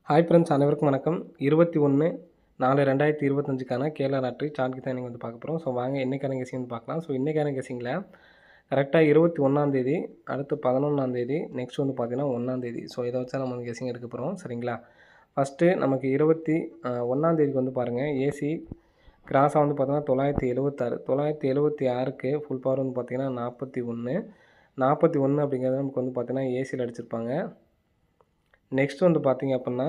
Hi friends, அனைவருக்கும் வணக்கம். 21/4/2025க்கான Kerala lottery chart தான் நீங்கள் பார்க்க போகிறோம். ஸோ வாங்க இன்றைக்கான கெஸிங் பார்க்கலாம். ஸோ இன்றைக்கான கெஸிங்கில் கரெக்டாக 21ஆந்தேதி, அடுத்து 11ஆந்தேதி, நெக்ஸ்ட் பார்த்தீங்கன்னா 1ஆந்தேதி. ஸோ இதை வச்சா நம்ம கெஸிங் எடுக்க போகிறோம். சரிங்களா? ஃபஸ்ட்டு நமக்கு 21ஆந்தேதிக்கு பாருங்கள், ஏசி கிராஸாக பார்த்தீங்கன்னா 976. 976க்கு ஃபுல் பவர் பார்த்தீங்கன்னா 41. 41 அப்படிங்கிறது நமக்கு பார்த்தீங்கன்னா ஏசியில் அடிச்சிருப்பாங்க. நெக்ஸ்ட் பார்த்தீங்க அப்படின்னா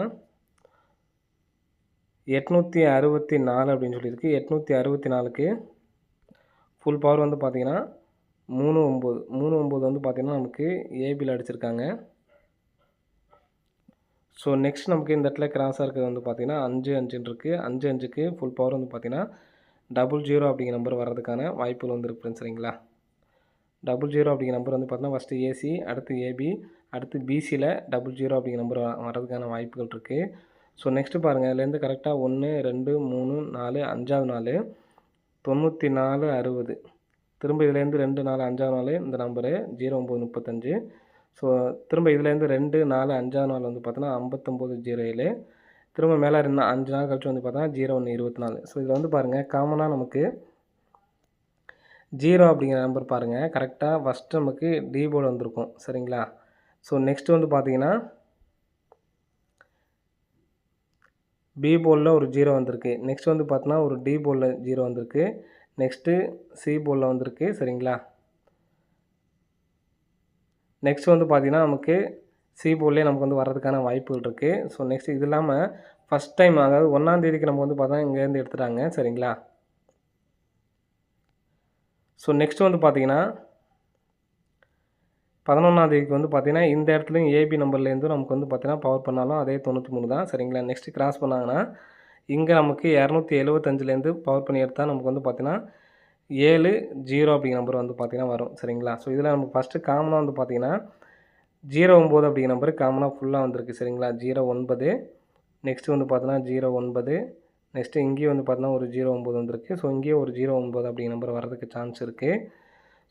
864 அப்படின்னு சொல்லியிருக்கு. 864க்கு ஃபுல் பவர் பார்த்தீங்கன்னா 39. 39 பார்த்தீங்கன்னா நமக்கு ஏபியில் அடிச்சிருக்காங்க. ஸோ நெக்ஸ்ட் நமக்கு இந்த இடத்துல கிராஸாக இருக்கிறது பார்த்தீங்கன்னா 55 இருக்குது. 55க்கு ஃபுல் பவர் பார்த்தீங்கன்னா 00 அப்படிங்கிற நம்பர் வர்றதுக்கான வாய்ப்புகள் இருக்குது. சரிங்களா? 00 அப்படிங்கிற நம்பர் பார்த்தீங்கன்னா ஃபஸ்ட்டு ஏசி, அடுத்து ஏபி, அடுத்து பிசியில் 00 அப்படிங்கிற நம்பர் வர்றதுக்கான வாய்ப்புகள் இருக்குது. ஸோ நெக்ஸ்ட்டு பாருங்கள், இதுலேருந்து கரெக்டாக 1, 2, 3, 4, 5வது நாள் 94, 60. திரும்ப இதுலேருந்து 2, 4, 5வது நாள் இந்த நம்பரு 0935. ஸோ திரும்ப இதுலேருந்து 2, 4, 5வது நாள் பார்த்தோன்னா 5907. திரும்ப மேலே 5 நாள் கழிச்சு பார்த்தோன்னா 0124. ஸோ இதில் பாருங்கள், காமனாக நமக்கு 0 அப்படிங்கிற நம்பர் பாருங்கள், கரெக்டாக ஃபஸ்ட்டு நமக்கு டி போர்டு வந்திருக்கும். சரிங்களா? ஸோ நெக்ஸ்ட்டு பார்த்தீங்கன்னா பி போர்டில் ஒரு 0 வந்திருக்கு. நெக்ஸ்ட் பார்த்தோன்னா ஒரு டி போர்டில் 0 வந்திருக்கு. நெக்ஸ்ட்டு சி போர்டில் வந்திருக்கு. சரிங்களா? நெக்ஸ்ட் பார்த்தீங்கன்னா நமக்கு சி போர்ட்லேயே நமக்கு வர்றதுக்கான வாய்ப்புகள் இருக்குது. ஸோ நெக்ஸ்ட் இது இல்லாமல் ஃபஸ்ட் டைம், அதாவது 1ஆந்தேதிக்கு நம்ம பார்த்தா இங்கேருந்து எடுத்துட்டாங்க. சரிங்களா? ஸோ நெக்ஸ்ட் பார்த்தீங்கன்னா 11ஆந்தேதிக்கு பார்த்தீங்கன்னா இந்த இடத்துலையும் ஏபி நம்பர்லேருந்து நமக்கு பார்த்தீங்கன்னா பவர் பண்ணாலும் அதே 93 தான். சரிங்களா? நெக்ஸ்ட்டு கிராஸ் பண்ணாங்கன்னா இங்கே நமக்கு 275லேருந்து பவர் பண்ணி எடுத்தால் நமக்கு பார்த்தீங்கன்னா 70 அப்படிங்கிற நம்பர் பார்த்தீங்கன்னா வரும். சரிங்களா? ஸோ இதில் நமக்கு ஃபஸ்ட்டு காமனாக பார்த்தீங்கன்னா 09 அப்படிங்கிற நம்பர் காமனாக ஃபுல்லாக வந்திருக்கு. சரிங்களா? 09. நெக்ஸ்ட்டு பார்த்தீங்கன்னா 09. நெக்ஸ்ட்டு இங்கேயும் பார்த்தீங்கன்னா ஒரு 09 வந்திருக்கு. ஸோ இங்கேயும் ஒரு 09 அப்படிங்கிற நம்பர் வர்றதுக்கு சான்ஸ் இருக்குது.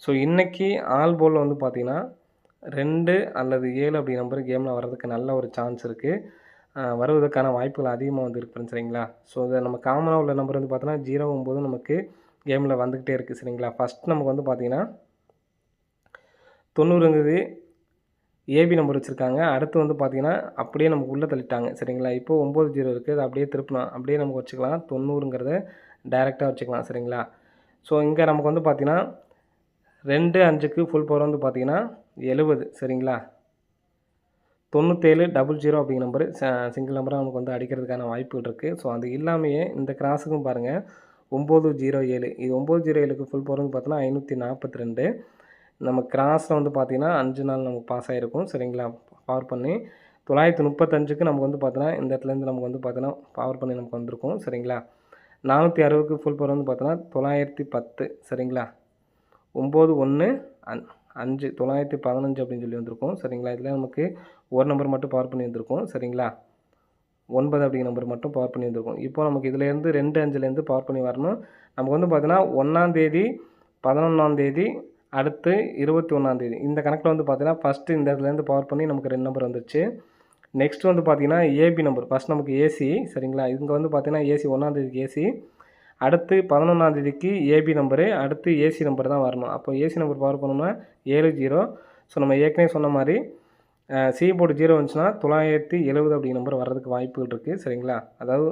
ஸோ இன்றைக்கி ஆல் போலில் பார்த்தீங்கன்னா 2 அல்லது 7 அப்படி நம்பர் கேமில் வர்றதுக்கு நல்ல ஒரு சான்ஸ் இருக்குது. வருவதற்கான வாய்ப்புகள் அதிகமாக இருக்குது. சரிங்களா? ஸோ இதை நம்ம காமனாக உள்ள நம்பர் பார்த்தோன்னா 09 நமக்கு கேமில் வந்துக்கிட்டே இருக்குது. சரிங்களா? ஃபஸ்ட் நமக்கு பார்த்தீங்கன்னா 90ங்கிறது ஏபி நம்பர் வச்சுருக்காங்க. அடுத்து பார்த்தீங்கன்னா அப்படியே நமக்கு உள்ளே தள்ளிட்டாங்க. சரிங்களா? இப்போது 90 இருக்குது, அது அப்படியே திருப்பலாம், அப்படியே நமக்கு வச்சுக்கலாம். 90ங்கிறத டைரெக்டாக வச்சுக்கலாம். சரிங்களா? ஸோ இங்கே நமக்கு பார்த்தீங்கன்னா 2, 5க்கு ஃபுல் பவர் பார்த்தீங்கன்னா 70. சரிங்களா? 97 00 அப்படிங்கிற நம்பர் சிங்கிள் நம்பராக நமக்கு அடிக்கிறதுக்கான வாய்ப்புகள் இருக்குது. ஸோ அது இல்லாமையே இந்த கிராஸுக்கும் பாருங்கள் 907. இது 907க்கு ஃபுல் பவர் பார்த்தோன்னா 542. நம்ம கிராஸில் பார்த்தீங்கன்னா 5 நாள் நமக்கு பாஸ் ஆகிருக்கும். சரிங்களா? பவர் பண்ணி 935க்கு நமக்கு பார்த்தோன்னா இந்த இடத்துலேருந்து நமக்கு பார்த்தோன்னா பவர் பண்ணி நமக்கு வந்திருக்கும். சரிங்களா? 460க்கு ஃபுல் பவர் பார்த்தோன்னா 910. சரிங்களா? 91 5 915 அப்படின்னு சொல்லி வந்திருக்கும். சரிங்களா? இதில் நமக்கு ஒரு நம்பர் மட்டும் பவர் பண்ணி வந்திருக்கும். சரிங்களா? 9 அப்படிங்கிற நம்பர் மட்டும் பவர் பண்ணி வந்திருக்கும். இப்போ நமக்கு இதிலேருந்து 2, 5லேருந்து பவர் பண்ணி வரணும். நமக்கு பார்த்தீங்கன்னா 1ஆந்தேதி, 11ஆந்தேதி, அடுத்து 21ஆந்தேதி இந்த கணக்கில் பார்த்தீங்கன்னா ஃபஸ்ட்டு இந்த இடத்துலேருந்து பவர் பண்ணி நமக்கு 2 நம்பர் வந்துருச்சு. நெக்ஸ்ட் பார்த்தீங்கன்னா ஏபி நம்பர், ஃபஸ்ட் நமக்கு ஏசி. சரிங்களா? இங்கே பார்த்தீங்கன்னா ஏசி 1ஆந்தேதிக்கு ஏசி, அடுத்து 11ஆந்தேதிக்கு ஏபி நம்பரு, அடுத்து ஏசி நம்பர் தான் வரணும். அப்போ ஏசி நம்பர் பவர் பண்ணோம்னா 70. ஸோ நம்ம ஏற்கனவே சொன்ன மாதிரி சி போர்டு 0 வந்துச்சுன்னா 970 அப்படிங்கிற நம்பர் வர்றதுக்கு வாய்ப்புகள் இருக்குது. சரிங்களா? அதாவது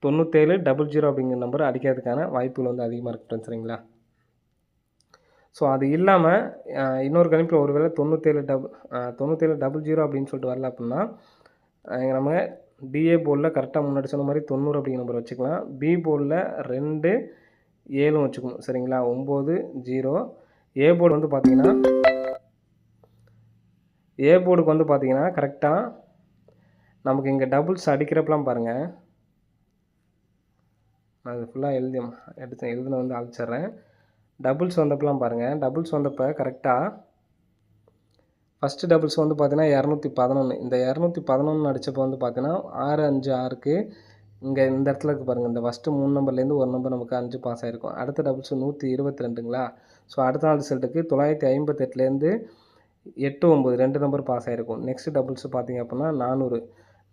97 00 அப்படிங்கிற நம்பர் அடிக்கிறதுக்கான வாய்ப்புகள் அதிகமாக இருக்குது. சரிங்களா? ஸோ அது இல்லாமல் இன்னொரு கணிப்பில் ஒருவேளை 97 00 அப்படின்னு சொல்லிட்டு வரல அப்படின்னா நம்ம டிஏ போர்டில் கரெக்டாக முன்னாடி சொன்ன மாதிரி 90 அப்படிங்கிற நம்பர் வச்சுக்கலாம். பி போர்டில் 2 7 வச்சுக்கணும். சரிங்களா? 90. ஏ போர்டு பார்த்தீங்கன்னா ஏ போர்டுக்கு பார்த்தீங்கன்னா கரெக்டாக நமக்கு இங்கே டபுள்ஸ் அடிக்கிறப்பெல்லாம் பாருங்கள், நான் அது ஃபுல்லாக எழுதுன அழிச்சிட்றேன். டபுள்ஸ் வந்தப்பெல்லாம் பாருங்கள், டபுள்ஸ் வந்தப்போ கரெக்டாக ஃபஸ்ட்டு டபுள்ஸ் பார்த்தீங்கன்னா 211. இந்த 211 அடித்தப்போ பார்த்தீங்கன்னா 6, 5, 6க்கு இங்கே இந்த இடத்துல இருக்குது பாருங்கள், இந்த ஃபஸ்ட்டு 3 நம்பர்லேருந்து ஒரு நம்பர் நமக்கு 5 பாஸ் ஆகிருக்கும். அடுத்த டபுள்ஸ் 122ங்களா? ஸோ அடுத்த நாள் ரிசல்ட்டுக்கு 958லேருந்து 8, 9 2 நம்பர் பாஸ் ஆகிருக்கும். நெக்ஸ்ட் டபுள்ஸ் பார்த்திங்க அப்படின்னா 400.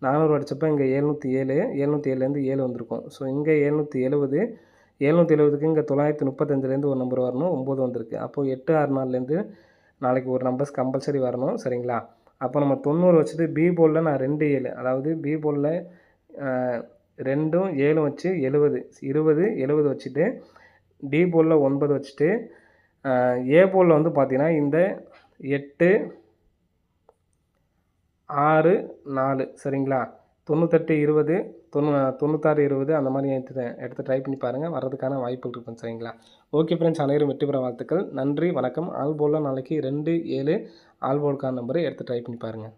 400 அடிச்சப்போ இங்கே 707 707லேருந்து 7 வந்திருக்கும். ஸோ இங்கே 770 770க்கு இங்கே 935லேருந்து ஒரு நம்பர் வரணும், 9 வந்திருக்கு. அப்போது 864லேருந்து நாளைக்கு ஒரு நம்பர்ஸ் கம்பல்சரி வரணும். சரிங்களா? அப்போ நம்ம 90 வச்சுட்டு பி போர்டில் நான் 2 7 அதாவது பி போர்டில் 2ம் 7ம் வச்சு 70 20 70 வச்சுட்டு டி போர்டில் 9 வச்சுட்டு ஏ போர்டில் வந்து பார்த்தீங்கன்னா இந்த 8 6 4 சரிங்களா? 98 20 96 20 அந்த மாதிரி எடுத்து ட்ரை பண்ணி பாருங்கள். வர்றதுக்கான வாய்ப்புகள் இருக்கும். சரிங்களா? ஓகே ஃப்ரெண்ட்ஸ், அனைவரும் வெற்றி பெற வாழ்த்துக்கள். நன்றி, வணக்கம். ஆல் போர்டில் நாளைக்கு 2 7 ஆல் போர்டுக்கான நம்பரை எடுத்து ட்ரை பண்ணி பாருங்கள்.